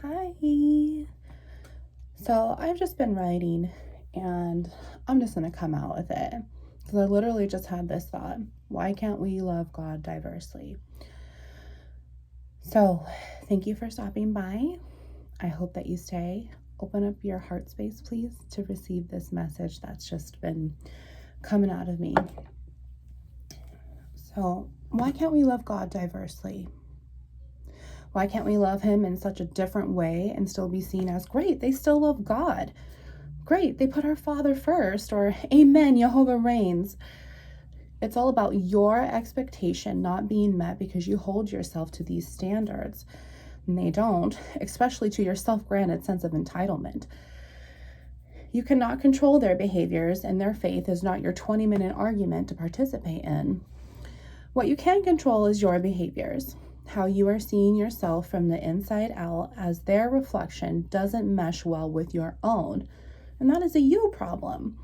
Hi. So I've just been writing and I'm just going to come out with it because I literally just had this thought. Why can't we love God diversely? So thank you for stopping by. I hope that you stay. Open up your heart space, please, to receive this message that's just been coming out of me. So why can't we love God diversely? Why can't we love him in such a different way and still be seen as great? They still love God. Great, they put our Father first, or amen, Jehovah reigns. It's all about your expectation not being met because you hold yourself to these standards. And they don't, especially to your self-granted sense of entitlement. You cannot control their behaviors, and their faith is not your 20-minute argument to participate in. What you can control is your behaviors. How you are seeing yourself from the inside out as their reflection doesn't mesh well with your own. And that is a you problem.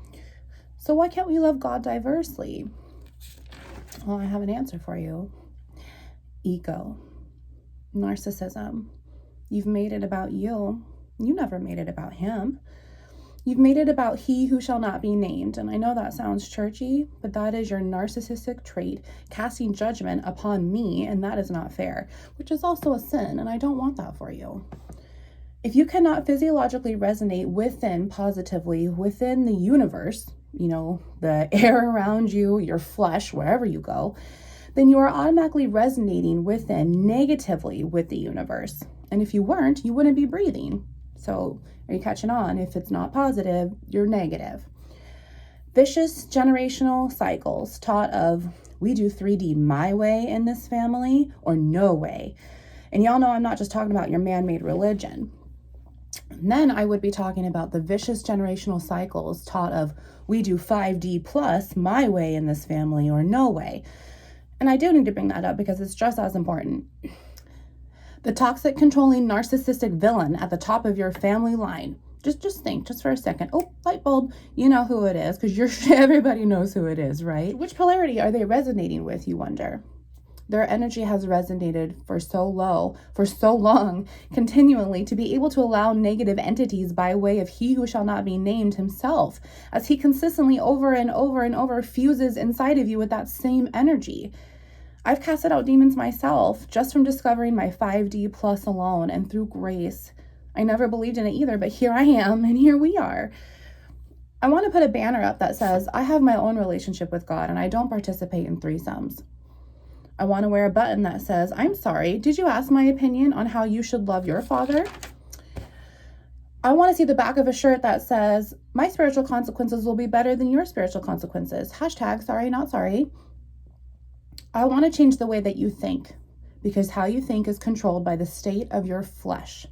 So why can't we love God diversely? Well, I have an answer for you. Ego. Narcissism. You've made it about you. You never made it about him. You've made it about he who shall not be named. And I know that sounds churchy, but that is your narcissistic trait, casting judgment upon me, and that is not fair, which is also a sin, and I don't want that for you. If you cannot physiologically resonate within positively, within the universe, the air around you, your flesh, wherever you go, then you are automatically resonating within negatively with the universe. And if you weren't, you wouldn't be breathing. So are you catching on? If it's not positive, you're negative. Vicious generational cycles taught of we do 3D my way in this family or no way. And y'all know I'm not just talking about your man-made religion. And then I would be talking about the vicious generational cycles taught of we do 5D plus my way in this family or no way. And I do need to bring that up because it's just as important. The toxic, controlling, narcissistic villain at the top of your family line. Just think, just for a second. Oh, light bulb. You know who it is because everybody knows who it is, right? Which polarity are they resonating with, you wonder? Their energy has resonated for so long, continually, to be able to allow negative entities by way of he who shall not be named himself, as he consistently over and over and over fuses inside of you with that same energy. I've casted out demons myself just from discovering my 5D plus alone and through grace. I never believed in it either, but here I am and here we are. I want to put a banner up that says, I have my own relationship with God and I don't participate in threesomes. I want to wear a button that says, I'm sorry, did you ask my opinion on how you should love your Father? I want to see the back of a shirt that says, my spiritual consequences will be better than your spiritual consequences. # sorry, not sorry. I want to change the way that you think, because how you think is controlled by the state of your flesh.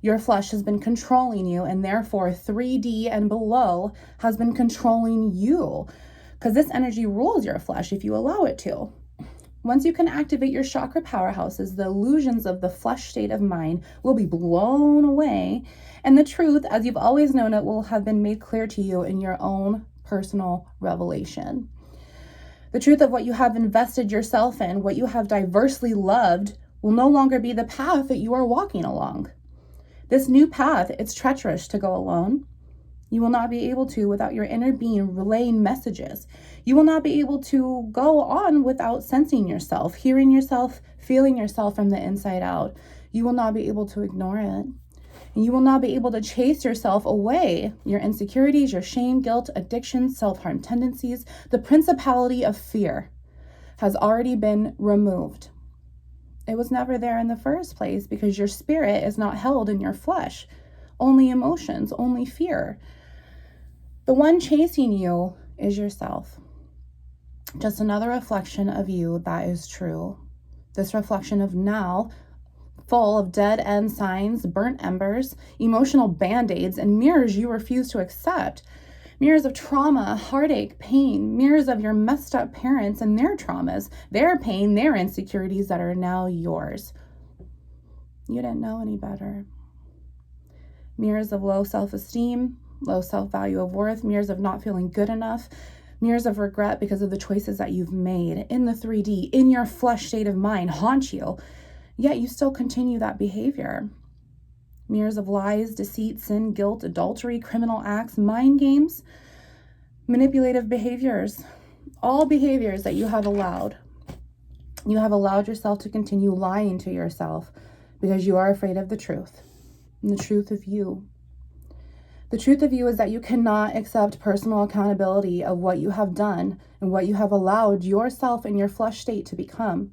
Your flesh has been controlling you, and therefore 3D and below has been controlling you, because this energy rules your flesh if you allow it to. Once you can activate your chakra powerhouses, the illusions of the flesh state of mind will be blown away, and the truth, as you've always known it, will have been made clear to you in your own personal revelation. The truth of what you have invested yourself in, what you have diversely loved, will no longer be the path that you are walking along. This new path, it's treacherous to go alone. You will not be able to without your inner being relaying messages. You will not be able to go on without sensing yourself, hearing yourself, feeling yourself from the inside out. You will not be able to ignore it. And you will not be able to chase yourself away. Your insecurities, your shame, guilt, addictions, self-harm tendencies, the principality of fear has already been removed. It was never there in the first place because your spirit is not held in your flesh. Only emotions, only fear. The one chasing you is yourself. Just another reflection of you that is true. This reflection of now, full of dead end signs, burnt embers, emotional band-aids, and mirrors you refuse to accept. Mirrors of trauma, heartache, pain, mirrors of your messed up parents and their traumas, their pain, their insecurities that are now yours. You didn't know any better. Mirrors of low self-esteem, low self-value of worth, mirrors of not feeling good enough, mirrors of regret because of the choices that you've made in the 3D, in your flesh state of mind, haunt you, yet you still continue that behavior. Mirrors of lies, deceit, sin, guilt, adultery, criminal acts, mind games, manipulative behaviors, all behaviors that you have allowed. You have allowed yourself to continue lying to yourself because you are afraid of the truth, and the truth of you. The truth of you is that you cannot accept personal accountability of what you have done and what you have allowed yourself in your flesh state to become.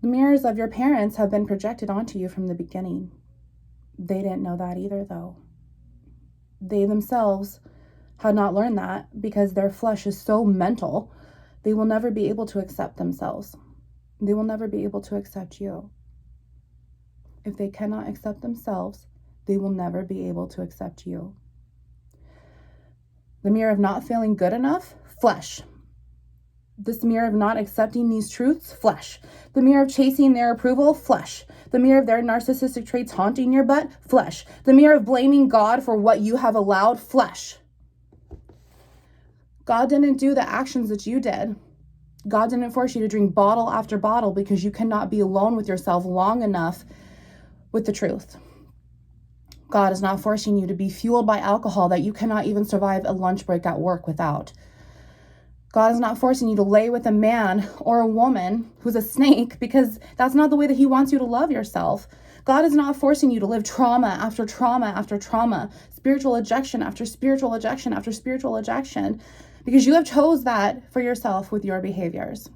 The mirrors of your parents have been projected onto you from the beginning. They didn't know that either, though. They themselves had not learned that because their flesh is so mental, they will never be able to accept themselves. They will never be able to accept you. If they cannot accept themselves, they will never be able to accept you. The mirror of not feeling good enough, flesh. This mirror of not accepting these truths, flesh. The mirror of chasing their approval, flesh. The mirror of their narcissistic traits haunting your butt, flesh. The mirror of blaming God for what you have allowed, flesh. God didn't do the actions that you did. God didn't force you to drink bottle after bottle because you cannot be alone with yourself long enough with the truth. God is not forcing you to be fueled by alcohol that you cannot even survive a lunch break at work without. God is not forcing you to lay with a man or a woman who's a snake because that's not the way that he wants you to love yourself. God is not forcing you to live trauma after trauma after trauma, spiritual ejection after spiritual ejection after spiritual ejection, because you have chose that for yourself with your behaviors.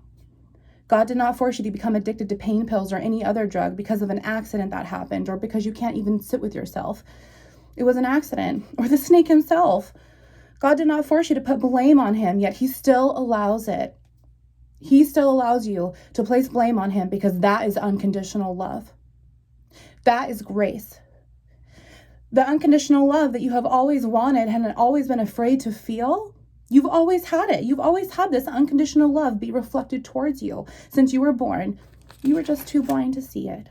God did not force you to become addicted to pain pills or any other drug because of an accident that happened or because you can't even sit with yourself. It was an accident, or the snake himself. God did not force you to put blame on him, yet he still allows it. He still allows you to place blame on him because that is unconditional love. That is grace. The unconditional love that you have always wanted and always been afraid to feel, you've always had it. You've always had this unconditional love be reflected towards you. Since you were born, you were just too blind to see it.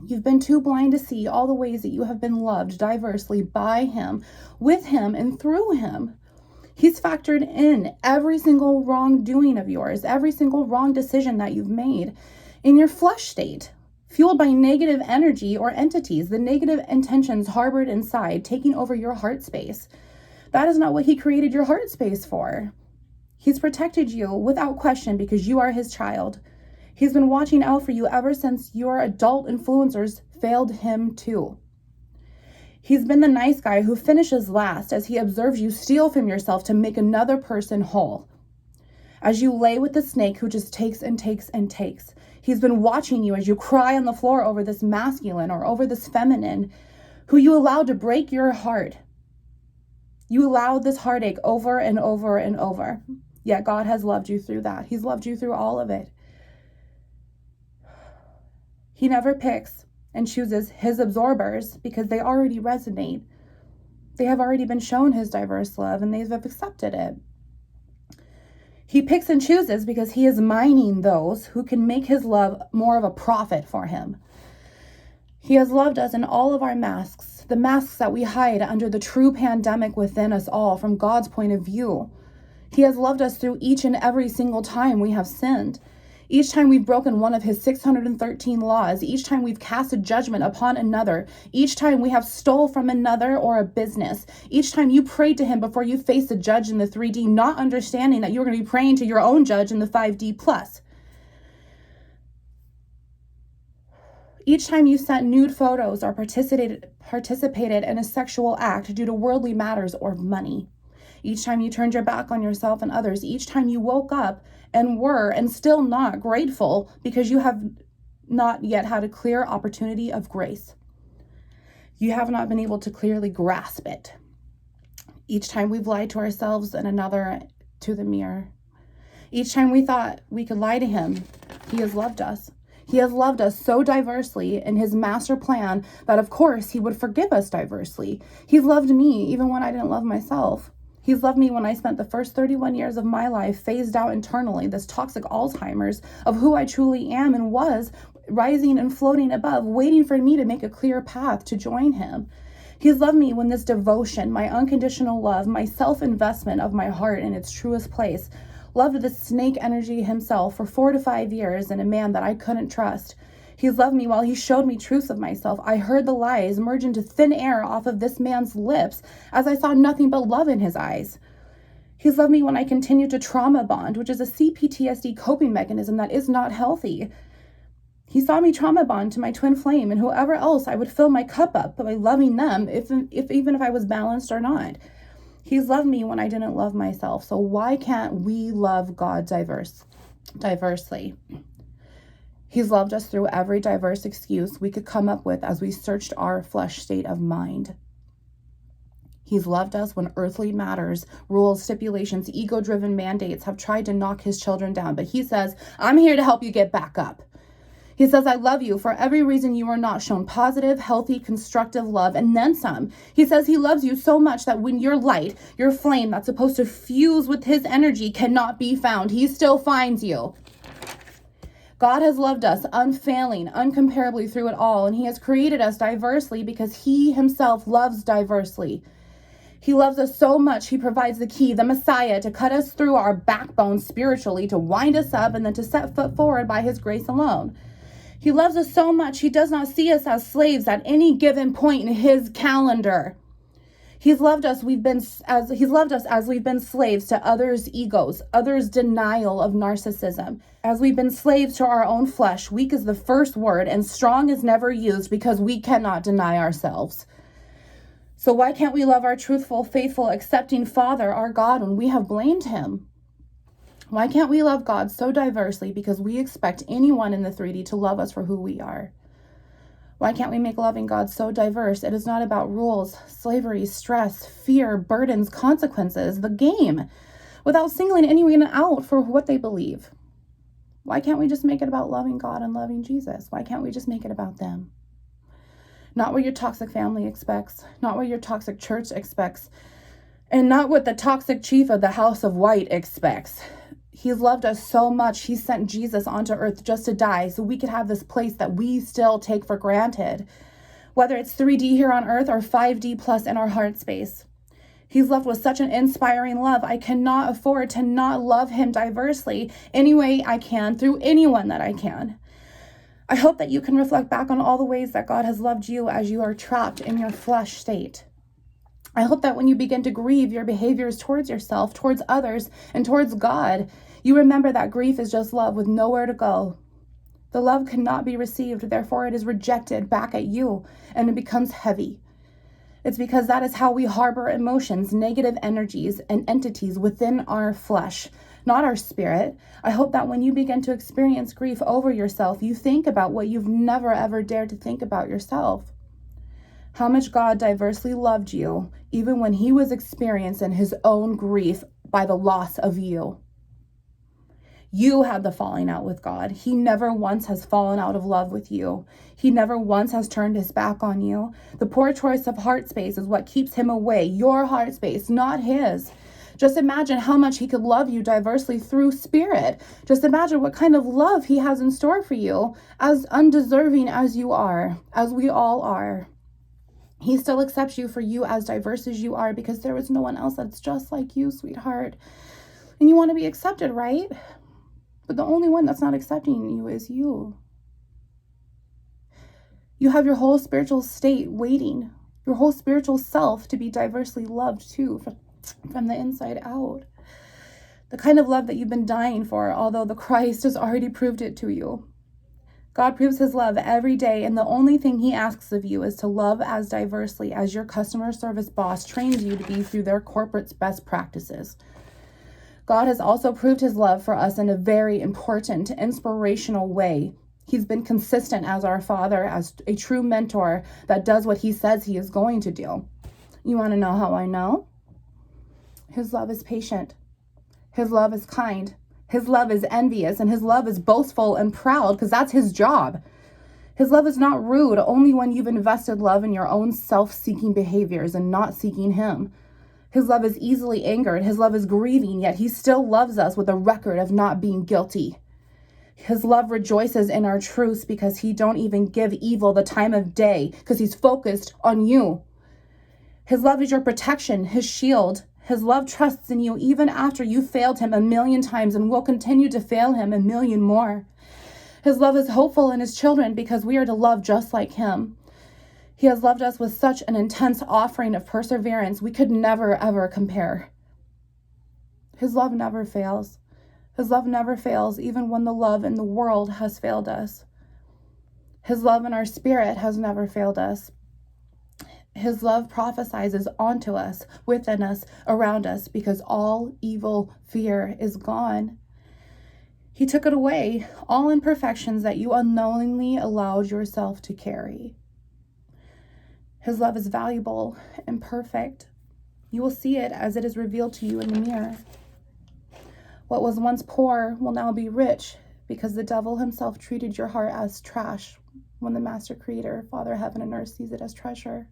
You've been too blind to see all the ways that you have been loved diversely by him, with him, and through him. He's factored in every single wrongdoing of yours, every single wrong decision that you've made in your flesh state, fueled by negative energy or entities, the negative intentions harbored inside, taking over your heart space. That is not what he created your heart space for. He's protected you without question because you are his child. He's been watching out for you ever since your adult influencers failed him too. He's been the nice guy who finishes last as he observes you steal from yourself to make another person whole. As you lay with the snake who just takes and takes and takes. He's been watching you as you cry on the floor over this masculine or over this feminine who you allowed to break your heart. You allowed this heartache over and over and over. Yet God has loved you through that. He's loved you through all of it. He never picks and chooses his absorbers because they already resonate. They have already been shown his diverse love and they have accepted it. He picks and chooses because he is mining those who can make his love more of a profit for him. He has loved us in all of our masks, the masks that we hide under the true pandemic within us all from God's point of view. He has loved us through each and every single time we have sinned. Each time we've broken one of his 613 laws, each time we've cast a judgment upon another, each time we have stole from another or a business, each time you prayed to him before you faced the judge in the 3D, not understanding that you were going to be praying to your own judge in the 5D plus. Each time you sent nude photos or participated in a sexual act due to worldly matters or money. Each time you turned your back on yourself and others, each time you woke up and were and still not grateful because you have not yet had a clear opportunity of grace. You have not been able to clearly grasp it. Each time we've lied to ourselves and another to the mirror. Each time we thought we could lie to him, he has loved us. He has loved us so diversely in his master plan that of course he would forgive us diversely. He's loved me even when I didn't love myself. He's loved me when I spent the first 31 years of my life phased out internally, this toxic Alzheimer's of who I truly am and was, rising and floating above, waiting for me to make a clear path to join him. He's loved me when this devotion, my unconditional love, my self-investment of my heart in its truest place, loved the snake energy himself for 4 to 5 years in a man that I couldn't trust. He's loved me while he showed me truths of myself. I heard the lies merge into thin air off of this man's lips as I saw nothing but love in his eyes. He's loved me when I continued to trauma bond, which is a CPTSD coping mechanism that is not healthy. He saw me trauma bond to my twin flame and whoever else I would fill my cup up by loving them, even if I was balanced or not. He's loved me when I didn't love myself. So why can't we love God diversely? He's loved us through every diverse excuse we could come up with as we searched our flesh state of mind. He's loved us when earthly matters, rules, stipulations, ego-driven mandates have tried to knock his children down. But he says, I'm here to help you get back up. He says, I love you for every reason you are not shown positive, healthy, constructive love, and then some. He says he loves you so much that when your light, your flame that's supposed to fuse with his energy cannot be found, he still finds you. God has loved us unfailing, uncomparably through it all, and he has created us diversely because he himself loves diversely. He loves us so much, he provides the key, the Messiah, to cut us through our backbone spiritually, to wind us up, and then to set foot forward by his grace alone. He loves us so much, he does not see us as slaves at any given point in his calendar. He's loved us as we've been slaves to others' egos, others' denial of narcissism. As we've been slaves to our own flesh, weak is the first word and strong is never used because we cannot deny ourselves. So why can't we love our truthful, faithful, accepting Father, our God, when we have blamed him? Why can't we love God so diversely because we expect anyone in the 3D to love us for who we are? Why can't we make loving God so diverse? It is not about rules, slavery, stress, fear, burdens, consequences, the game, without singling anyone out for what they believe. Why can't we just make it about loving God and loving Jesus? Why can't we just make it about them? Not what your toxic family expects, not what your toxic church expects, and not what the toxic chief of the House of White expects. He's loved us so much, he sent Jesus onto earth just to die so we could have this place that we still take for granted, whether it's 3D here on earth or 5D plus in our heart space. He's loved with such an inspiring love. I cannot afford to not love him diversely any way I can through anyone that I can. I hope that you can reflect back on all the ways that God has loved you as you are trapped in your flesh state. I hope that when you begin to grieve your behaviors towards yourself, towards others, and towards God, you remember that grief is just love with nowhere to go. The love cannot be received, therefore it is rejected back at you, and it becomes heavy. It's because that is how we harbor emotions, negative energies, and entities within our flesh, not our spirit. I hope that when you begin to experience grief over yourself, you think about what you've never ever dared to think about yourself. How much God diversely loved you, even when he was experiencing his own grief by the loss of you. You had the falling out with God. He never once has fallen out of love with you. He never once has turned his back on you. The poor choice of heart space is what keeps him away. Your heart space, not his. Just imagine how much he could love you diversely through spirit. Just imagine what kind of love he has in store for you, as undeserving as you are, as we all are. He still accepts you for you as diverse as you are because there is no one else that's just like you, sweetheart. And you want to be accepted, right? But the only one that's not accepting you is you. You have your whole spiritual state waiting, your whole spiritual self to be diversely loved too, from the inside out. The kind of love that you've been dying for, although the Christ has already proved it to you. God proves his love every day, and the only thing he asks of you is to love as diversely as your customer service boss trains you to be through their corporate's best practices. God has also proved his love for us in a very important, inspirational way. He's been consistent as our Father, as a true mentor that does what he says he is going to do. You want to know how I know? His love is patient. His love is kind. His love is envious, and his love is boastful and proud because that's his job. His love is not rude only when you've invested love in your own self-seeking behaviors and not seeking him. His love is easily angered. His love is grieving, yet he still loves us with a record of not being guilty. His love rejoices in our truths because he don't even give evil the time of day because he's focused on you. His love is your protection, his shield. His love trusts in you even after you failed him 1,000,000 times and will continue to fail him 1,000,000 more. His love is hopeful in his children because we are to love just like him. He has loved us with such an intense offering of perseverance we could never, ever compare. His love never fails. His love never fails, even when the love in the world has failed us. His love in our spirit has never failed us. His love prophesies onto us, within us, around us, because all evil fear is gone. He took it away, all imperfections that you unknowingly allowed yourself to carry. His love is valuable and perfect. You will see it as it is revealed to you in the mirror. What was once poor will now be rich because the devil himself treated your heart as trash when the Master Creator, Father Heaven and Earth, sees it as treasure.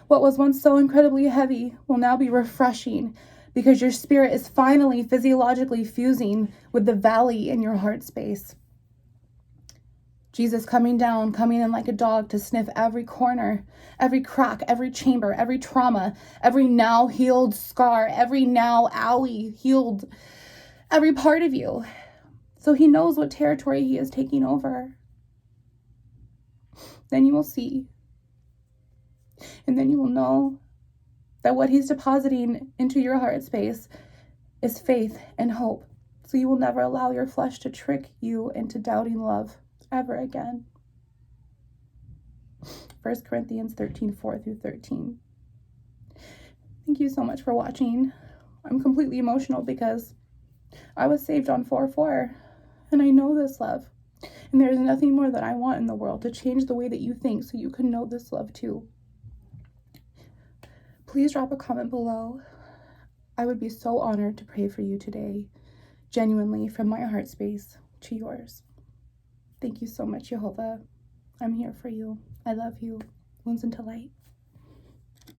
What was once so incredibly heavy will now be refreshing because your spirit is finally physiologically fusing with the valley in your heart space. Jesus coming in like a dog to sniff every corner, every crack, every chamber, every trauma, every now healed scar, every now owie healed, every part of you. So he knows what territory he is taking over. Then you will see. And then you will know that what he's depositing into your heart space is faith and hope. So you will never allow your flesh to trick you into doubting love ever again. 1 Corinthians 13:4-13. Thank you so much for watching. I'm completely emotional because I was saved on 4:4, and I know this love. And there is nothing more that I want in the world to change the way that you think so you can know this love too. Please drop a comment below. I would be so honored to pray for you today, genuinely from my heart space to yours. Thank you so much, Jehovah. I'm here for you. I love you. Wounds into light.